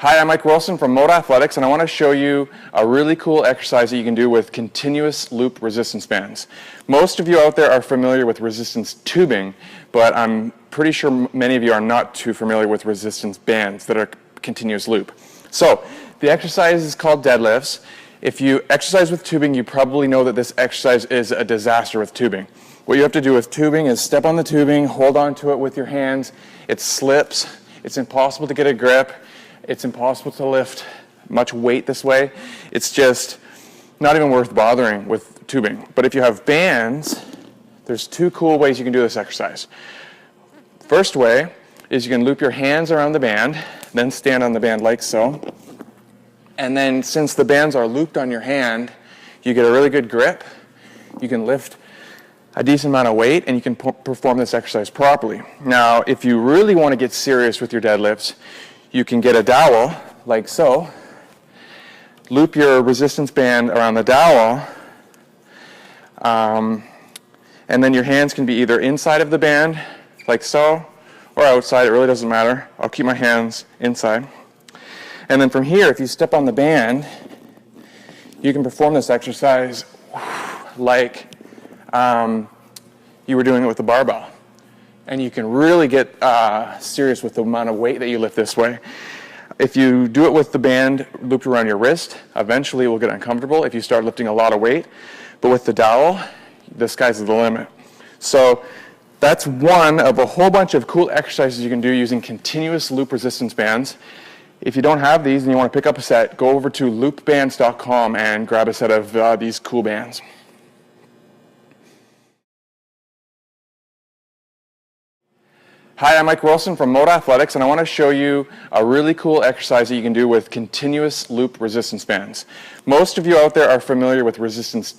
Hi, I'm Mike Wilson from Mode Athletics, and I want to show you a really cool exercise that you can do with continuous loop resistance bands. Most of you out there are familiar with resistance tubing, but I'm pretty sure many of you are not too familiar with resistance bands that are continuous loop. So, the exercise is called deadlifts. If you exercise with tubing, you probably know that this exercise is a disaster with tubing. What you have to do with tubing is step on the tubing, hold on to it with your hands. It slips. It's impossible to get a grip. It's impossible to lift much weight this way. It's just not even worth bothering with tubing. But if you have bands, there's two cool ways you can do this exercise. First way is you can loop your hands around the band, then stand on the band like so. And then since the bands are looped on your hand, you get a really good grip. You can lift a decent amount of weight, and you can perform this exercise properly. Now, if you really want to get serious with your deadlifts, you can get a dowel, like so, loop your resistance band around the dowel, and then your hands can be either inside of the band, like so, or outside. It really doesn't matter. I'll keep my hands inside. And then from here, if you step on the band, you can perform this exercise like you were doing it with the barbell. And you can really get serious with the amount of weight that you lift this way. If you do it with the band looped around your wrist, eventually it will get uncomfortable if you start lifting a lot of weight. But with the dowel, the sky's the limit. So that's one of a whole bunch of cool exercises you can do using continuous loop resistance bands. If you don't have these and you want to pick up a set, go over to loopbands.com and grab a set of these cool bands. Hi, I'm Mike Wilson from Mode Athletics, and I want to show you a really cool exercise that you can do with continuous loop resistance bands. Most of you out there are familiar with resistance